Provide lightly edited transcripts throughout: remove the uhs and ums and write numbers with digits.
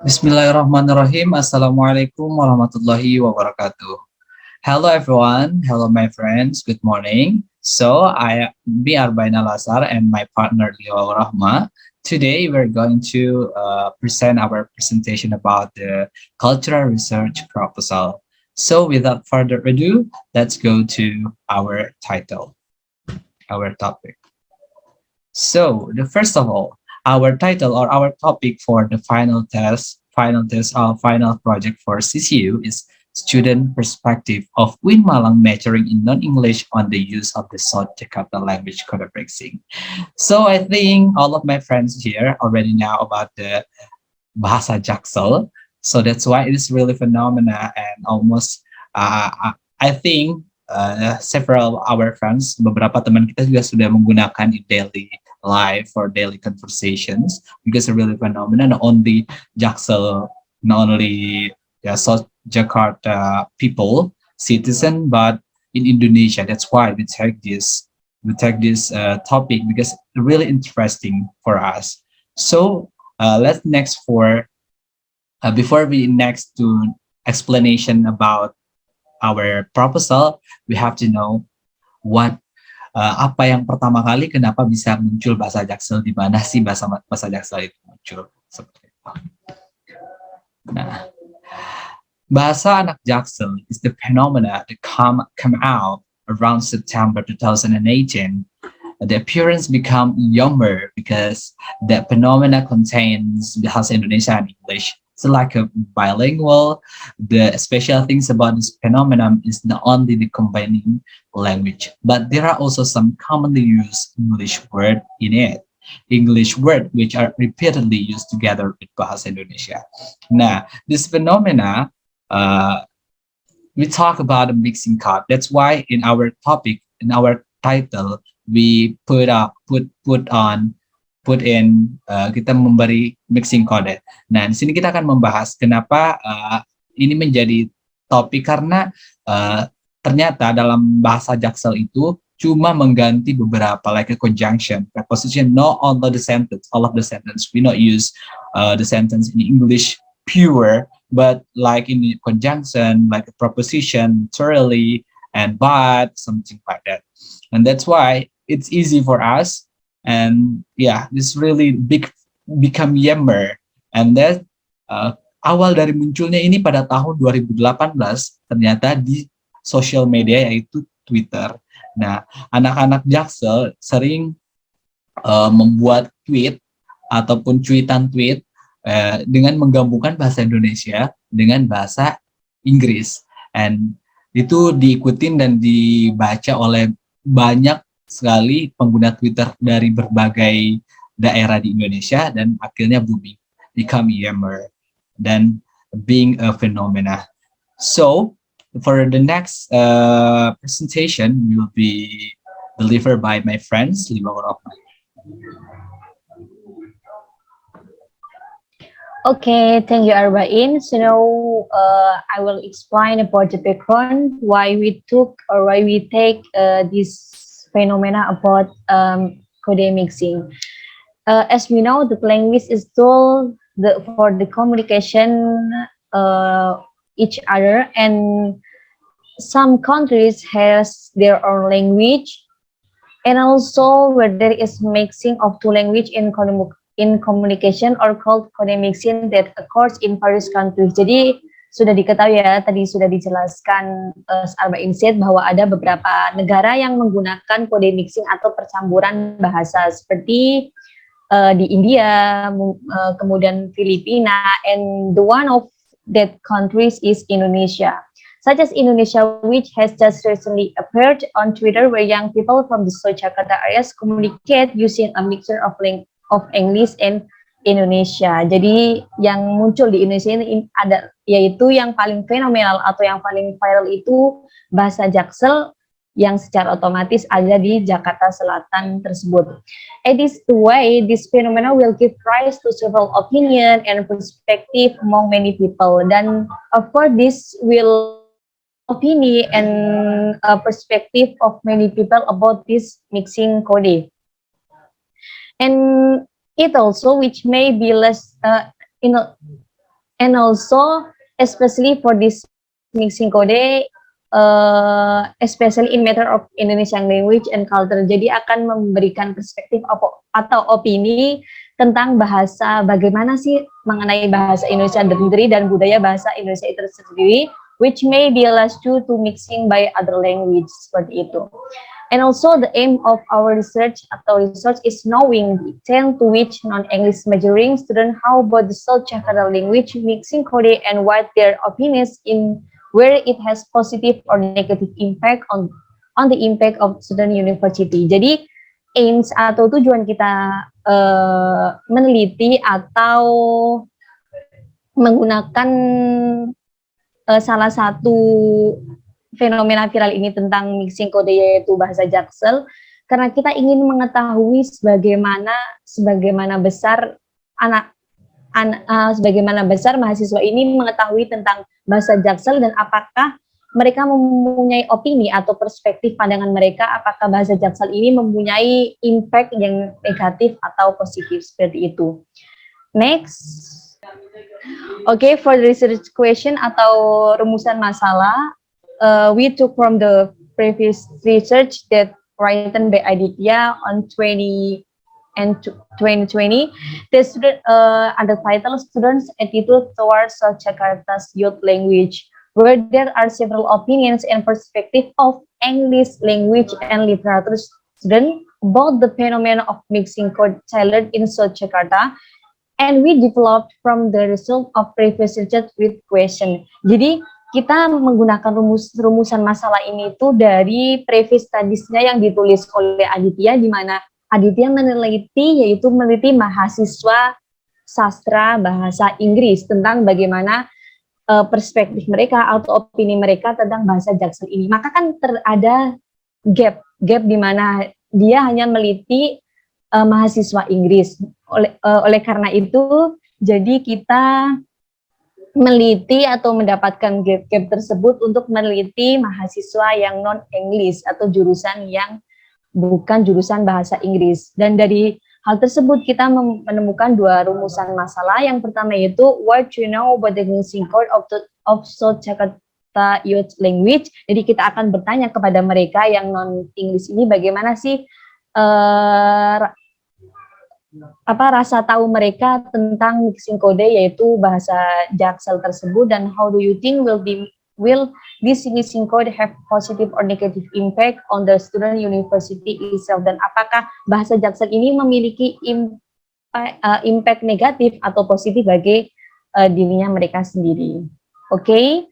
Bismillahirrahmanirrahim. Assalamualaikum warahmatullahi wabarakatuh. Hello everyone. Hello my friends. Good morning. Me Arbaina Lasar and my partner Leo Rahma. Today we're going to present our presentation about the cultural research proposal. So without further ado, let's go to our title, our topic. So, the first of all, our title or our topic for the final project for CCU is Student Perspective of Win Malang Majoring in Non-English on the Use of the South Jakarta Language Code Breaking. So, I think all of my friends here already know about the Bahasa Jaksel. So, that's why it is really phenomena and almost, I think several our friends, beberapa teman kita juga sudah menggunakan di daily life or daily conversations because it's really phenomenal. Not only Jaksel, not only South Jakarta people, citizen, but in Indonesia. That's why we take this topic because it's really interesting for us. So let's next for before we next to explanation about our proposal, we have to know what apa yang pertama kali kenapa bisa muncul bahasa Jaksel, di mana sih bahasa Jaksel itu muncul seperti itu. Nah, bahasa anak Jaksel is the phenomena that come out around September 2018. The appearance become younger because the phenomena contains bahasa Indonesia and English. So like a bilingual, the special things about this phenomenon is not only the combining language, but there are also some commonly used English word in it. English word which are repeatedly used together with bahasa Indonesia. Nah, this phenomena, we talk about a mixing code. That's why in our topic, in our title, we put in kita memberi mixing code. Nah, di sini kita akan membahas kenapa ini menjadi topik karena ternyata dalam bahasa Jaksel itu cuma mengganti beberapa like a conjunction, preposition, not all of the sentence, We not use the sentence in English pure, but like in the conjunction, like a preposition, thoroughly, and but, something like that. And that's why it's easy for us. And yeah, this really become yammer. And that awal dari munculnya ini pada tahun 2018 ternyata di social media yaitu Twitter. Nah, anak-anak Jaksel sering membuat tweet ataupun cuitan tweet dengan menggabungkan bahasa Indonesia dengan bahasa Inggris. And itu diikutin dan dibaca oleh banyak sekali pengguna Twitter dari berbagai daerah di Indonesia dan akhirnya booming, become yammer, dan being a phenomena. So, for the next presentation will be delivered by my friends, Lima Rahman. Okay, thank you, Arbain. So now I will explain about the background, why we take this phenomena about code mixing. As we know, the language is tool for the communication each other, and some countries has their own language, and also where there is mixing of two language in communication or called code mixing that occurs in various countries. Jadi sudah diketahui ya, tadi sudah dijelaskan Arbain said bahwa ada beberapa negara yang menggunakan code mixing atau percampuran bahasa seperti di India, kemudian Filipina, and the one of that countries is Indonesia. Such as Indonesia, which has just recently appeared on Twitter, where young people from the South Jakarta areas communicate using a mixture of English and Indonesia. Jadi yang muncul di Indonesia ini ada, yaitu yang paling fenomenal atau yang paling viral itu bahasa Jaksel yang secara otomatis ada di Jakarta Selatan tersebut. In this way, this phenomena will give rise to several opinion and perspective among many people. Dan of course, this will opinion and perspective of many people about this mixing code. And it also, which may be less And also, especially for this mixing code, especially in matter of Indonesian language and culture, jadi akan memberikan perspektif atau opini tentang bahasa, bagaimana sih mengenai bahasa Indonesia sendiri dan budaya bahasa Indonesia itu sendiri, which may be less due to mixing by other language, seperti itu. And also the aim of our research is knowing the extent to which non-English majoring students how about the Jakarta language mixing code and what their opinions in where it has positive or negative impact on the impact of student university. Jadi aims atau tujuan kita meneliti atau menggunakan salah satu fenomena viral ini tentang mixing code yaitu bahasa Jaksel, karena kita ingin mengetahui sebagaimana besar mahasiswa ini mengetahui tentang bahasa Jaksel dan apakah mereka mempunyai opini atau perspektif pandangan mereka, apakah bahasa Jaksel ini mempunyai impact yang negatif atau positif, seperti itu. Next. Okay, for the research question atau rumusan masalah, we took from the previous research that written by Aditya on 2020. The student under title Students' Attitude Towards Jakarta's Youth Language, where there are several opinions and perspectives of English language and literature students about the phenomenon of mixing code tailored in South Jakarta, and we developed from the result of previous research with question. Jadi kita menggunakan rumusan masalah ini itu dari previous studies-nya yang ditulis oleh Aditya, di mana Aditya meneliti mahasiswa sastra bahasa Inggris tentang bagaimana perspektif mereka atau opini mereka tentang bahasa Jaksel ini. Maka kan ada gap di mana dia hanya meliti mahasiswa Inggris. Oleh karena itu, jadi kita meliti atau mendapatkan gap tersebut untuk meneliti mahasiswa yang non-English atau jurusan yang bukan jurusan bahasa Inggris. Dan dari hal tersebut kita menemukan dua rumusan masalah. Yang pertama yaitu what you know about the mixing code of South Jakarta Youth Language. Jadi kita akan bertanya kepada mereka yang non-English ini bagaimana sih rasa tahu mereka tentang mixing code yaitu bahasa Jaksel tersebut, dan how do you think will this mixing code have positive or negative impact on the student university itself, dan apakah bahasa Jaksel ini memiliki impact negatif atau positif bagi dirinya mereka sendiri. Okay,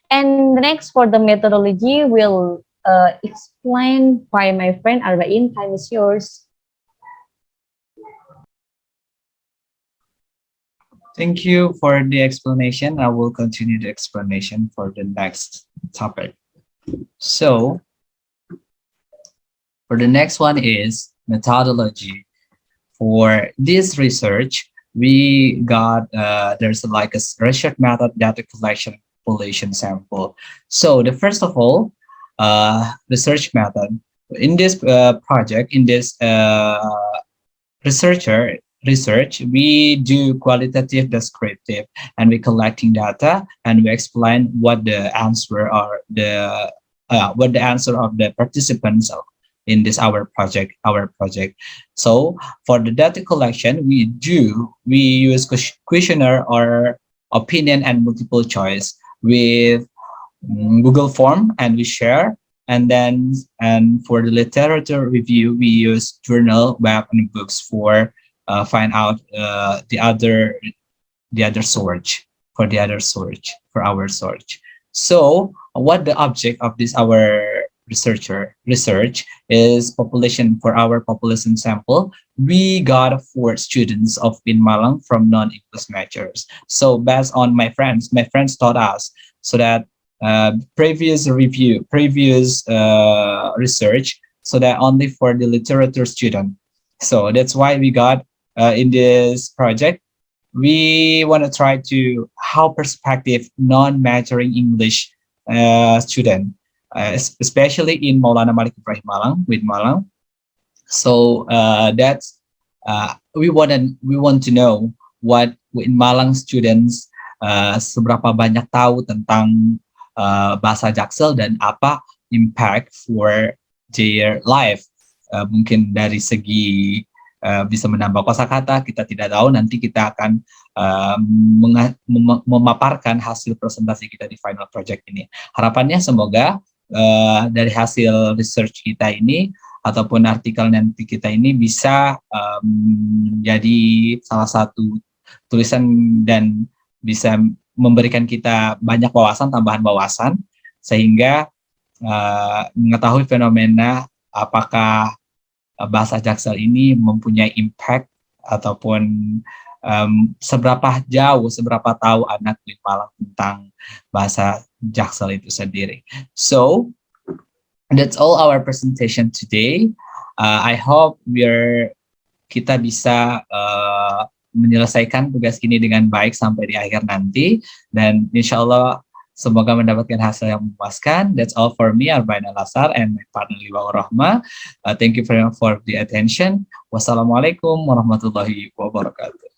and next for the methodology will explain by my friend Arba'in. Time is yours. Thank you for the explanation. I will continue the explanation for the next topic. So, for the next one is methodology. For this research, we got, there's like a research method, data collection, population sample. So, the first of all, research method. In this project, in this research, we do qualitative descriptive, and we collecting data and we explain what the answer of the participants in this our project. So for the data collection, we use questionnaire or opinion and multiple choice with Google form, and we share. And for the literature review, we use journal, web, and books for find out the other search for our search. So what the object of this our research is population. For our population sample, we got 4 students of in Malang from non-English majors. So based on my friends taught us, so that previous research, so that only for the literature student. So that's why we got in this project, we want to try to how perspective non-majoring English student, especially in Maulana Malik Ibrahim Malang. So that's we want to know what in Malang students seberapa banyak tahu tentang bahasa Jaksel dan apa impact for their life. Mungkin dari segi bisa menambah kosakata, kita tidak tahu, nanti kita akan memaparkan hasil presentasi kita di final project ini. Harapannya semoga dari hasil research kita ini ataupun artikel nanti kita ini bisa menjadi salah satu tulisan dan bisa memberikan kita banyak wawasan, tambahan wawasan, sehingga mengetahui fenomena apakah bahasa Jaksel ini mempunyai impact ataupun seberapa jauh, seberapa tahu anak di Malang tentang bahasa Jaksel itu sendiri. So, that's all our presentation today. I hope kita bisa menyelesaikan tugas ini dengan baik sampai di akhir nanti, dan insya Allah semoga mendapatkan hasil yang memuaskan. That's all for me, Arbain Al-Asar, and my partner Liwa Rahma. Thank you very much for the attention. Wassalamualaikum warahmatullahi wabarakatuh.